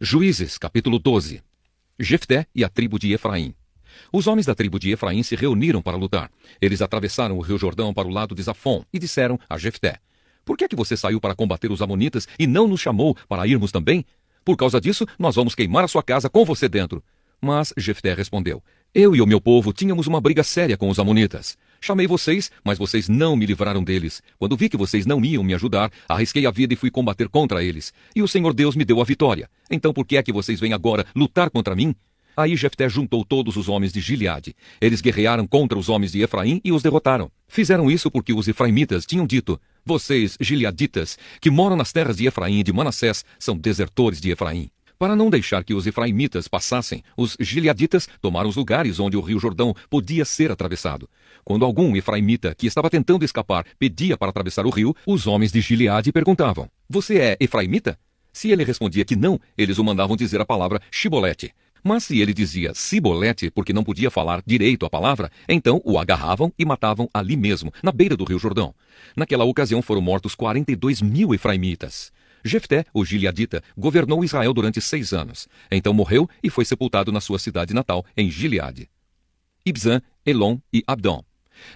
Juízes, capítulo 12. Jefté e a tribo de Efraim. Os homens da tribo de Efraim se reuniram para lutar. Eles atravessaram o rio Jordão para o lado de Zafon e disseram a Jefté: Por que é que você saiu para combater os amonitas e não nos chamou para irmos também? Por causa disso, nós vamos queimar a sua casa com você dentro. Mas Jefté respondeu: Eu e o meu povo tínhamos uma briga séria com os amonitas. Chamei vocês, mas vocês não me livraram deles. Quando vi que vocês não iam me ajudar, arrisquei a vida e fui combater contra eles. E o Senhor Deus me deu a vitória. Então por que é que vocês vêm agora lutar contra mim? Aí Jefté juntou todos os homens de Gileade. Eles guerrearam contra os homens de Efraim e os derrotaram. Fizeram isso porque os efraimitas tinham dito: Vocês, gileaditas, que moram nas terras de Efraim e de Manassés, são desertores de Efraim. Para não deixar que os efraimitas passassem, os gileaditas tomaram os lugares onde o rio Jordão podia ser atravessado. Quando algum efraimita que estava tentando escapar pedia para atravessar o rio, os homens de Gileade perguntavam: Você é efraimita? Se ele respondia que não, eles o mandavam dizer a palavra Shibolete. Mas se ele dizia Sibolete porque não podia falar direito a palavra, então o agarravam e matavam ali mesmo, na beira do rio Jordão. Naquela ocasião foram mortos 42.000 efraimitas. Jefté, o gileadita, governou Israel durante 6 anos. Então morreu e foi sepultado na sua cidade natal, em Gileade. Ibzan, Elon e Abdon.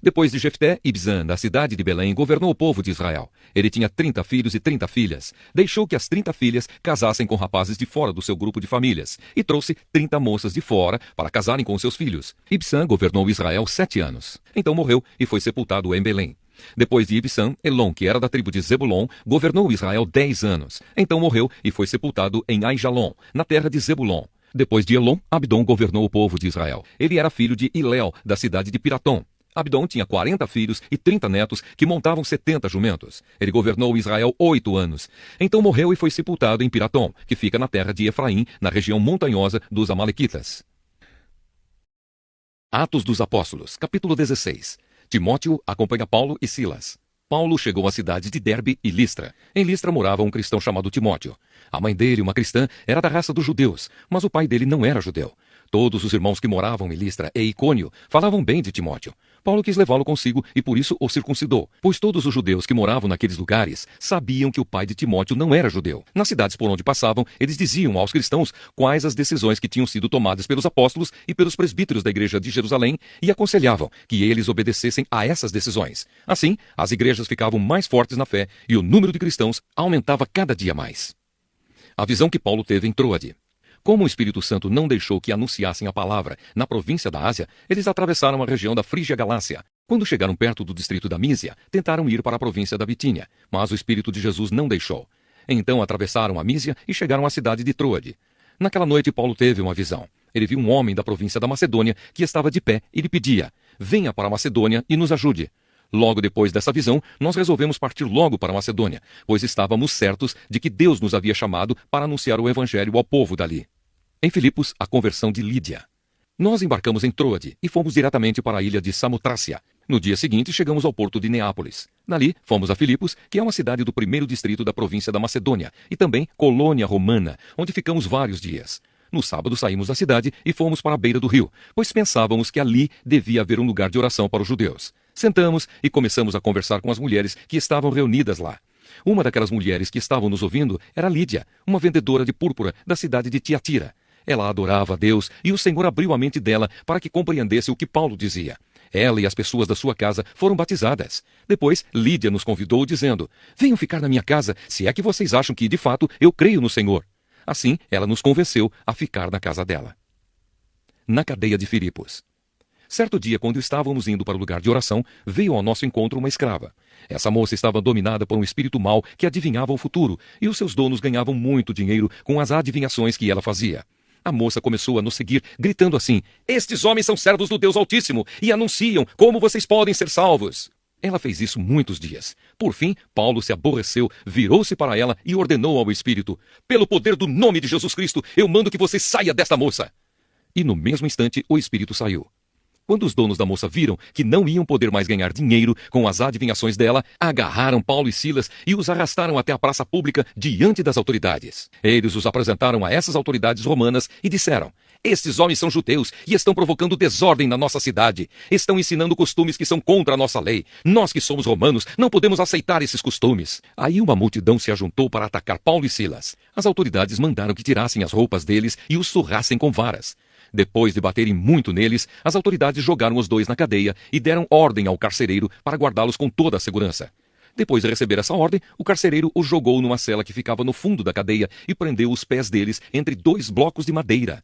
Depois de Jefté, Ibzan, da cidade de Belém, governou o povo de Israel. Ele tinha 30 filhos e 30 filhas. Deixou que as 30 filhas casassem com rapazes de fora do seu grupo de famílias, e trouxe 30 moças de fora para casarem com seus filhos. Ibzan governou Israel 7 anos. Então morreu e foi sepultado em Belém. Depois de Ibzan, Elon, que era da tribo de Zebulon, governou Israel 10 anos. Então morreu e foi sepultado em Aijalon, na terra de Zebulon. Depois de Elon, Abdon governou o povo de Israel. Ele era filho de Iléu, da cidade de Piratom. Abdon tinha 40 filhos e 30 netos que montavam 70 jumentos. Ele governou Israel 8 anos. Então morreu e foi sepultado em Piratom, que fica na terra de Efraim, na região montanhosa dos Amalequitas. Atos dos Apóstolos, capítulo 16. Timóteo acompanha Paulo e Silas. Paulo chegou à cidade de Derbe e Listra. Em Listra morava um cristão chamado Timóteo. A mãe dele, uma cristã, era da raça dos judeus, mas o pai dele não era judeu. Todos os irmãos que moravam em Listra e Icônio falavam bem de Timóteo. Paulo quis levá-lo consigo e por isso o circuncidou, pois todos os judeus que moravam naqueles lugares sabiam que o pai de Timóteo não era judeu. Nas cidades por onde passavam, eles diziam aos cristãos quais as decisões que tinham sido tomadas pelos apóstolos e pelos presbíteros da igreja de Jerusalém e aconselhavam que eles obedecessem a essas decisões. Assim, as igrejas ficavam mais fortes na fé e o número de cristãos aumentava cada dia mais. A visão que Paulo teve em Troade. Como o Espírito Santo não deixou que anunciassem a palavra na província da Ásia, eles atravessaram a região da Frígia Galácia. Quando chegaram perto do distrito da Mísia, tentaram ir para a província da Bitínia, mas o Espírito de Jesus não deixou. Então atravessaram a Mísia e chegaram à cidade de Troade. Naquela noite Paulo teve uma visão. Ele viu um homem da província da Macedônia que estava de pé e lhe pedia: Venha para a Macedônia e nos ajude. Logo depois dessa visão, nós resolvemos partir logo para a Macedônia, pois estávamos certos de que Deus nos havia chamado para anunciar o evangelho ao povo dali. Em Filipos, a conversão de Lídia. Nós embarcamos em Troade e fomos diretamente para a ilha de Samotrácia. No dia seguinte, chegamos ao porto de Neápolis. Dali, fomos a Filipos, que é uma cidade do 1º distrito da província da Macedônia, e também colônia romana, onde ficamos vários dias. No sábado, saímos da cidade e fomos para a beira do rio, pois pensávamos que ali devia haver um lugar de oração para os judeus. Sentamos e começamos a conversar com as mulheres que estavam reunidas lá. Uma daquelas mulheres que estavam nos ouvindo era Lídia, uma vendedora de púrpura da cidade de Tiatira. Ela adorava a Deus e o Senhor abriu a mente dela para que compreendesse o que Paulo dizia. Ela e as pessoas da sua casa foram batizadas. Depois, Lídia nos convidou dizendo: Venham ficar na minha casa, se é que vocês acham que, de fato, eu creio no Senhor. Assim, ela nos convenceu a ficar na casa dela. Na cadeia de Filipos. Certo dia, quando estávamos indo para o lugar de oração, veio ao nosso encontro uma escrava. Essa moça estava dominada por um espírito mau que adivinhava o futuro, e os seus donos ganhavam muito dinheiro com as adivinhações que ela fazia. A moça começou a nos seguir, gritando assim: Estes homens são servos do Deus Altíssimo e anunciam como vocês podem ser salvos. Ela fez isso muitos dias. Por fim, Paulo se aborreceu, virou-se para ela e ordenou ao espírito: Pelo poder do nome de Jesus Cristo, eu mando que você saia desta moça. E no mesmo instante, o espírito saiu. Quando os donos da moça viram que não iam poder mais ganhar dinheiro com as adivinhações dela, agarraram Paulo e Silas e os arrastaram até a praça pública diante das autoridades. Eles os apresentaram a essas autoridades romanas e disseram: estes homens são judeus e estão provocando desordem na nossa cidade. Estão ensinando costumes que são contra a nossa lei. Nós que somos romanos não podemos aceitar esses costumes. Aí uma multidão se ajuntou para atacar Paulo e Silas. As autoridades mandaram que tirassem as roupas deles e os surrassem com varas. Depois de baterem muito neles, as autoridades jogaram os dois na cadeia e deram ordem ao carcereiro para guardá-los com toda a segurança. Depois de receber essa ordem, o carcereiro os jogou numa cela que ficava no fundo da cadeia e prendeu os pés deles entre 2 blocos de madeira.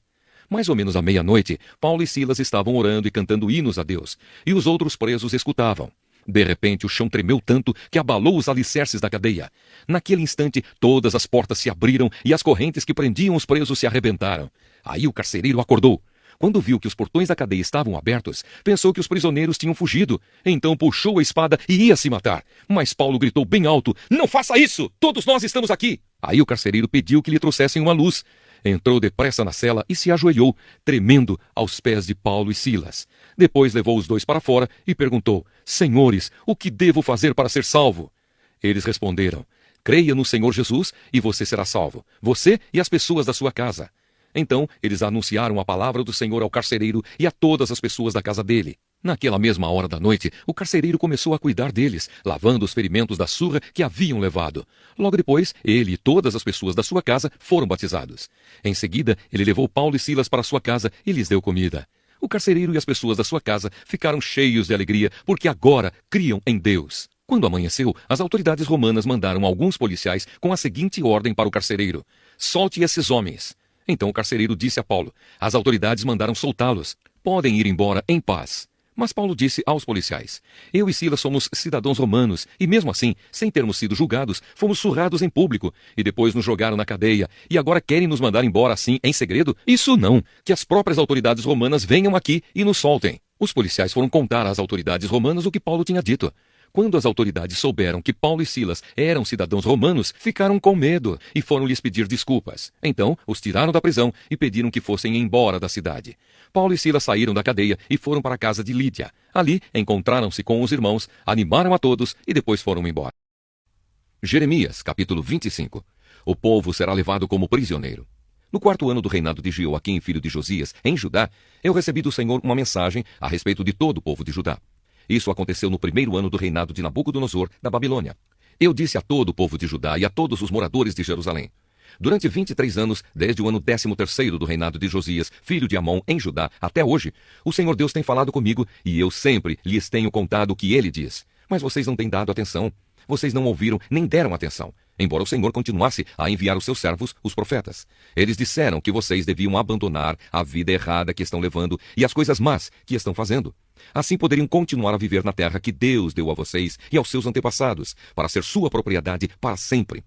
Mais ou menos à meia-noite, Paulo e Silas estavam orando e cantando hinos a Deus, e os outros presos escutavam. De repente, o chão tremeu tanto que abalou os alicerces da cadeia. Naquele instante, todas as portas se abriram e as correntes que prendiam os presos se arrebentaram. Aí o carcereiro acordou. Quando viu que os portões da cadeia estavam abertos, pensou que os prisioneiros tinham fugido. Então puxou a espada e ia se matar. Mas Paulo gritou bem alto: "Não faça isso! Todos nós estamos aqui!" Aí o carcereiro pediu que lhe trouxessem uma luz. Entrou depressa na cela e se ajoelhou, tremendo, aos pés de Paulo e Silas. Depois levou os dois para fora e perguntou: "Senhores, o que devo fazer para ser salvo?" Eles responderam: "Creia no Senhor Jesus e você será salvo, você e as pessoas da sua casa." Então eles anunciaram a palavra do Senhor ao carcereiro e a todas as pessoas da casa dele. Naquela mesma hora da noite, o carcereiro começou a cuidar deles, lavando os ferimentos da surra que haviam levado. Logo depois, ele e todas as pessoas da sua casa foram batizados. Em seguida, ele levou Paulo e Silas para sua casa e lhes deu comida. O carcereiro e as pessoas da sua casa ficaram cheios de alegria, porque agora criam em Deus. Quando amanheceu, as autoridades romanas mandaram alguns policiais com a seguinte ordem para o carcereiro: "Solte esses homens." Então o carcereiro disse a Paulo: "As autoridades mandaram soltá-los. Podem ir embora em paz." Mas Paulo disse aos policiais: "Eu e Silas somos cidadãos romanos, e mesmo assim, sem termos sido julgados, fomos surrados em público, e depois nos jogaram na cadeia, e agora querem nos mandar embora assim, em segredo? Isso não! Que as próprias autoridades romanas venham aqui e nos soltem." Os policiais foram contar às autoridades romanas o que Paulo tinha dito. Quando as autoridades souberam que Paulo e Silas eram cidadãos romanos, ficaram com medo e foram lhes pedir desculpas. Então, os tiraram da prisão e pediram que fossem embora da cidade. Paulo e Silas saíram da cadeia e foram para a casa de Lídia. Ali, encontraram-se com os irmãos, animaram a todos e depois foram embora. Jeremias, capítulo 25. O povo será levado como prisioneiro. No 4º ano do reinado de Jeoaquim, filho de Josias, em Judá, eu recebi do Senhor uma mensagem a respeito de todo o povo de Judá. Isso aconteceu no 1º ano do reinado de Nabucodonosor, da Babilônia. Eu disse a todo o povo de Judá e a todos os moradores de Jerusalém: durante 23 anos, desde o ano 13º do reinado de Josias, filho de Amon, em Judá, até hoje, o Senhor Deus tem falado comigo e eu sempre lhes tenho contado o que ele diz. Mas vocês não têm dado atenção. Vocês não ouviram nem deram atenção, embora o Senhor continuasse a enviar os seus servos, os profetas. Eles disseram que vocês deviam abandonar a vida errada que estão levando e as coisas más que estão fazendo. Assim poderiam continuar a viver na terra que Deus deu a vocês e aos seus antepassados, para ser sua propriedade para sempre.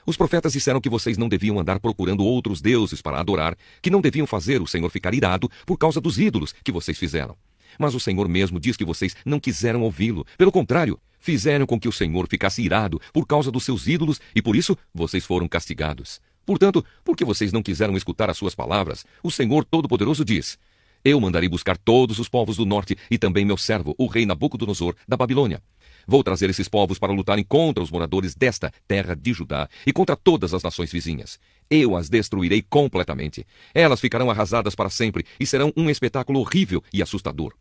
Os profetas disseram que vocês não deviam andar procurando outros deuses para adorar, que não deviam fazer o Senhor ficar irado por causa dos ídolos que vocês fizeram. Mas o Senhor mesmo diz que vocês não quiseram ouvi-lo. Pelo contrário, fizeram com que o Senhor ficasse irado por causa dos seus ídolos e por isso vocês foram castigados. Portanto, porque vocês não quiseram escutar as suas palavras, o Senhor Todo-Poderoso diz: eu mandarei buscar todos os povos do norte e também meu servo, o rei Nabucodonosor, da Babilônia. Vou trazer esses povos para lutarem contra os moradores desta terra de Judá e contra todas as nações vizinhas. Eu as destruirei completamente. Elas ficarão arrasadas para sempre e serão um espetáculo horrível e assustador.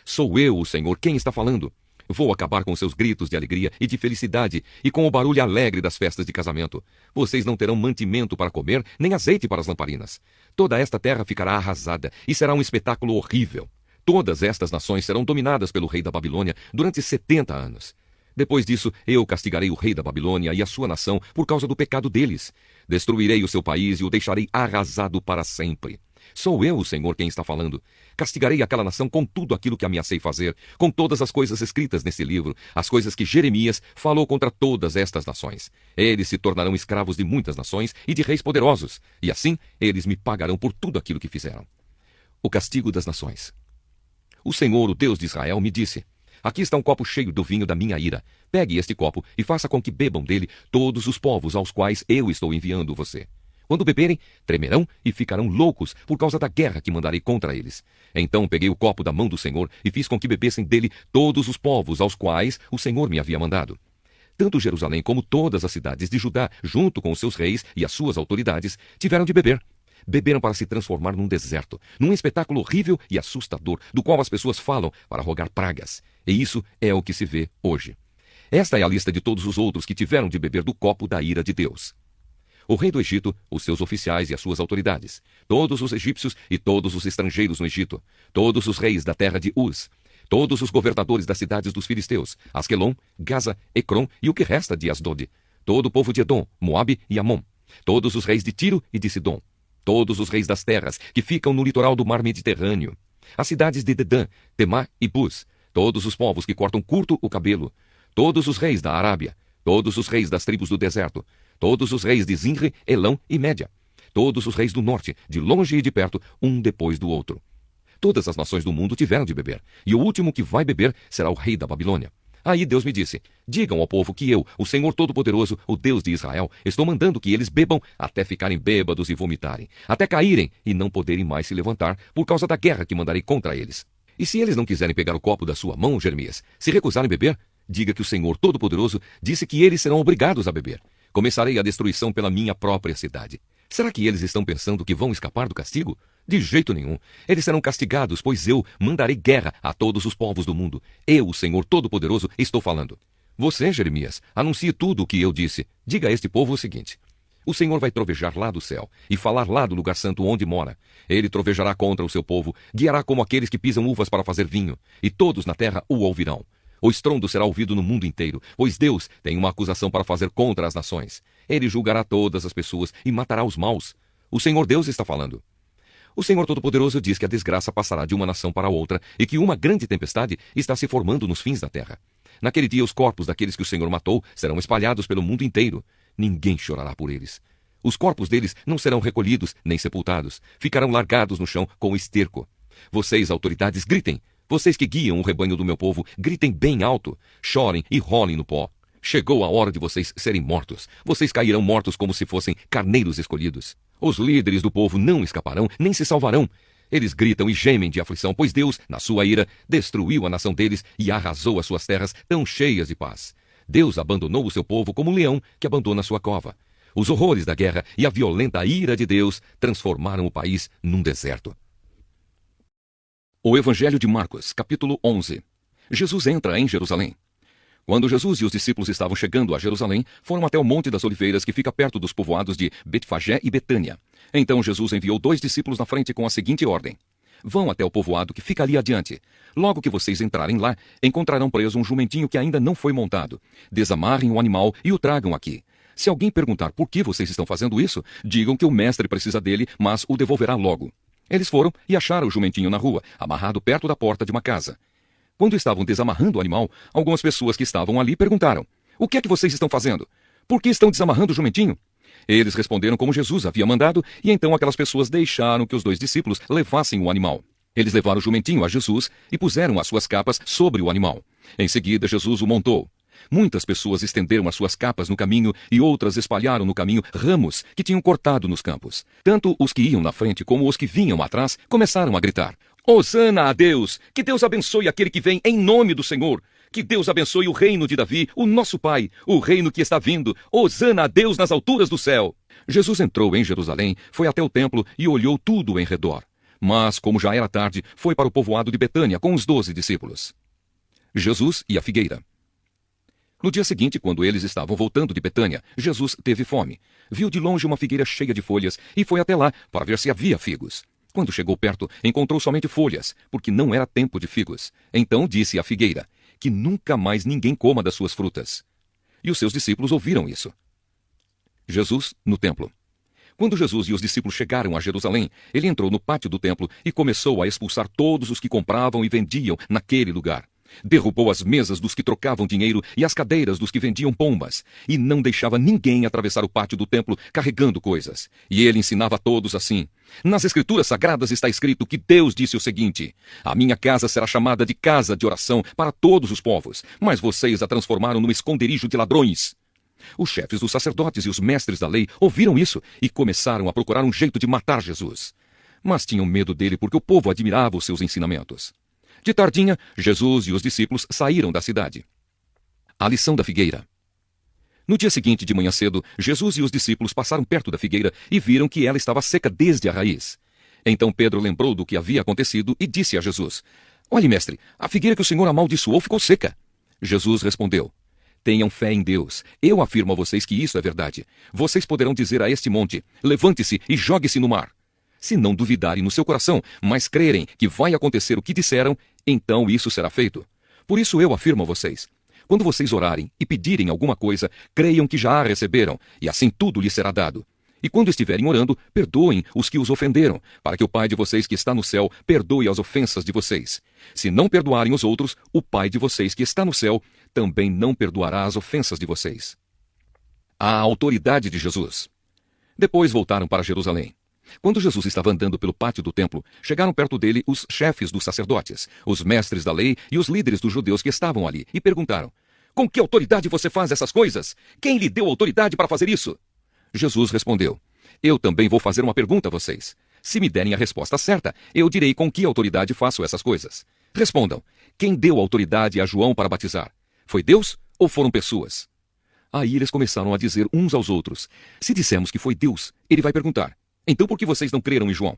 Sou eu, o Senhor, quem está falando. Vou acabar com seus gritos de alegria e de felicidade e com o barulho alegre das festas de casamento. Vocês não terão mantimento para comer, nem azeite para as lamparinas. Toda esta terra ficará arrasada e será um espetáculo horrível. Todas estas nações serão dominadas pelo rei da Babilônia durante 70 anos. Depois disso, eu castigarei o rei da Babilônia e a sua nação por causa do pecado deles. Destruirei o seu país e o deixarei arrasado para sempre. Sou eu, o Senhor, quem está falando. Castigarei aquela nação com tudo aquilo que ameacei fazer, com todas as coisas escritas nesse livro, as coisas que Jeremias falou contra todas estas nações. Eles se tornarão escravos de muitas nações e de reis poderosos, e assim eles me pagarão por tudo aquilo que fizeram. O castigo das nações. O Senhor, o Deus de Israel, me disse: aqui está um copo cheio do vinho da minha ira. Pegue este copo e faça com que bebam dele todos os povos aos quais eu estou enviando você. Quando beberem, tremerão e ficarão loucos por causa da guerra que mandarei contra eles. Então peguei o copo da mão do Senhor e fiz com que bebessem dele todos os povos aos quais o Senhor me havia mandado. Tanto Jerusalém como todas as cidades de Judá, junto com os seus reis e as suas autoridades, tiveram de beber. Beberam para se transformar num deserto, num espetáculo horrível e assustador, do qual as pessoas falam para rogar pragas. E isso é o que se vê hoje. Esta é a lista de todos os outros que tiveram de beber do copo da ira de Deus: o rei do Egito, os seus oficiais e as suas autoridades, todos os egípcios e todos os estrangeiros no Egito, todos os reis da terra de Uz, todos os governadores das cidades dos filisteus, Asquelon, Gaza, Ecrom e o que resta de Asdod, todo o povo de Edom, Moabe e Amon, todos os reis de Tiro e de Sidom, todos os reis das terras que ficam no litoral do mar Mediterrâneo, as cidades de Dedã, Temá e Bus, todos os povos que cortam curto o cabelo, todos os reis da Arábia, todos os reis das tribos do deserto, todos os reis de Zinre, Elão e Média, todos os reis do norte, de longe e de perto, um depois do outro. Todas as nações do mundo tiveram de beber, e o último que vai beber será o rei da Babilônia. Aí Deus me disse: digam ao povo que eu, o Senhor Todo-Poderoso, o Deus de Israel, estou mandando que eles bebam até ficarem bêbados e vomitarem, até caírem e não poderem mais se levantar por causa da guerra que mandarei contra eles. E se eles não quiserem pegar o copo da sua mão, Jeremias, se recusarem beber, diga que o Senhor Todo-Poderoso disse que eles serão obrigados a beber. Começarei a destruição pela minha própria cidade. Será que eles estão pensando que vão escapar do castigo? De jeito nenhum. Eles serão castigados, pois eu mandarei guerra a todos os povos do mundo. Eu, o Senhor Todo-Poderoso, estou falando. Você, Jeremias, anuncie tudo o que eu disse. Diga a este povo o seguinte: o Senhor vai trovejar lá do céu e falar lá do lugar santo onde mora. Ele trovejará contra o seu povo, guiará como aqueles que pisam uvas para fazer vinho, e todos na terra o ouvirão. O estrondo será ouvido no mundo inteiro, pois Deus tem uma acusação para fazer contra as nações. Ele julgará todas as pessoas e matará os maus. O Senhor Deus está falando. O Senhor Todo-Poderoso diz que a desgraça passará de uma nação para outra e que uma grande tempestade está se formando nos fins da terra. Naquele dia, os corpos daqueles que o Senhor matou serão espalhados pelo mundo inteiro. Ninguém chorará por eles. Os corpos deles não serão recolhidos nem sepultados. Ficarão largados no chão com esterco. Vocês, autoridades, gritem. Vocês que guiam o rebanho do meu povo, gritem bem alto. Chorem e rolem no pó. Chegou a hora de vocês serem mortos. Vocês cairão mortos como se fossem carneiros escolhidos. Os líderes do povo não escaparão, nem se salvarão. Eles gritam e gemem de aflição, pois Deus, na sua ira, destruiu a nação deles e arrasou as suas terras tão cheias de paz. Deus abandonou o seu povo como um leão que abandona sua cova. Os horrores da guerra e a violenta ira de Deus transformaram o país num deserto. O Evangelho de Marcos, capítulo 11. Jesus entra em Jerusalém. Quando Jesus e os discípulos estavam chegando a Jerusalém, foram até o Monte das Oliveiras, que fica perto dos povoados de Betfagé e Betânia. Então Jesus enviou 2 discípulos na frente com a seguinte ordem: vão até o povoado que fica ali adiante. Logo que vocês entrarem lá, encontrarão preso um jumentinho que ainda não foi montado. Desamarrem o animal e o tragam aqui. Se alguém perguntar por que vocês estão fazendo isso, digam que o mestre precisa dele, mas o devolverá logo. Eles foram e acharam o jumentinho na rua, amarrado perto da porta de uma casa. Quando estavam desamarrando o animal, algumas pessoas que estavam ali perguntaram: o que é que vocês estão fazendo? Por que estão desamarrando o jumentinho? Eles responderam como Jesus havia mandado, e então aquelas pessoas deixaram que os 2 discípulos levassem o animal. Eles levaram o jumentinho a Jesus e puseram as suas capas sobre o animal. Em seguida, Jesus o montou. Muitas pessoas estenderam as suas capas no caminho e outras espalharam no caminho ramos que tinham cortado nos campos. Tanto os que iam na frente como os que vinham atrás começaram a gritar: Hosana a Deus! Que Deus abençoe aquele que vem em nome do Senhor! Que Deus abençoe o reino de Davi, o nosso pai, o reino que está vindo! Hosana a Deus nas alturas do céu! Jesus entrou em Jerusalém, foi até o templo e olhou tudo em redor. Mas, como já era tarde, foi para o povoado de Betânia com os 12 discípulos. Jesus e a figueira. No dia seguinte, quando eles estavam voltando de Betânia, Jesus teve fome. Viu de longe uma figueira cheia de folhas e foi até lá para ver se havia figos. Quando chegou perto, encontrou somente folhas, porque não era tempo de figos. Então disse à figueira: que nunca mais ninguém coma das suas frutas. E os seus discípulos ouviram isso. Jesus no templo. Quando Jesus e os discípulos chegaram a Jerusalém, ele entrou no pátio do templo e começou a expulsar todos os que compravam e vendiam naquele lugar. Derrubou as mesas dos que trocavam dinheiro e as cadeiras dos que vendiam pombas, e não deixava ninguém atravessar o pátio do templo carregando coisas. E ele ensinava a todos assim: nas Escrituras Sagradas está escrito que Deus disse o seguinte: a minha casa será chamada de casa de oração para todos os povos, mas vocês a transformaram num esconderijo de ladrões. Os chefes dos sacerdotes e os mestres da lei ouviram isso e começaram a procurar um jeito de matar Jesus. Mas tinham medo dele porque o povo admirava os seus ensinamentos. De tardinha, Jesus e os discípulos saíram da cidade. A lição da figueira. No dia seguinte, de manhã cedo, Jesus e os discípulos passaram perto da figueira e viram que ela estava seca desde a raiz. Então Pedro lembrou do que havia acontecido e disse a Jesus: Olhe, mestre, a figueira que o Senhor amaldiçoou ficou seca. Jesus respondeu: Tenham fé em Deus. Eu afirmo a vocês que isso é verdade. Vocês poderão dizer a este monte: Levante-se e jogue-se no mar. Se não duvidarem no seu coração, mas crerem que vai acontecer o que disseram, então isso será feito. Por isso eu afirmo a vocês: quando vocês orarem e pedirem alguma coisa, creiam que já a receberam, e assim tudo lhes será dado. E quando estiverem orando, perdoem os que os ofenderam, para que o Pai de vocês que está no céu perdoe as ofensas de vocês. Se não perdoarem os outros, o Pai de vocês que está no céu também não perdoará as ofensas de vocês. A autoridade de Jesus. Depois voltaram para Jerusalém. Quando Jesus estava andando pelo pátio do templo, chegaram perto dele os chefes dos sacerdotes, os mestres da lei e os líderes dos judeus que estavam ali, e perguntaram: Com que autoridade você faz essas coisas? Quem lhe deu autoridade para fazer isso? Jesus respondeu: Eu também vou fazer uma pergunta a vocês. Se me derem a resposta certa, eu direi com que autoridade faço essas coisas. Respondam: Quem deu autoridade a João para batizar? Foi Deus ou foram pessoas? Aí eles começaram a dizer uns aos outros: Se dissermos que foi Deus, ele vai perguntar: Então por que vocês não creram em João?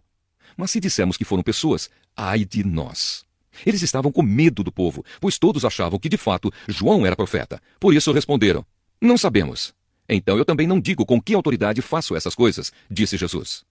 Mas se dissermos que foram pessoas, ai de nós. Eles estavam com medo do povo, pois todos achavam que de fato João era profeta. Por isso responderam: Não sabemos. Então eu também não digo com que autoridade faço essas coisas, disse Jesus.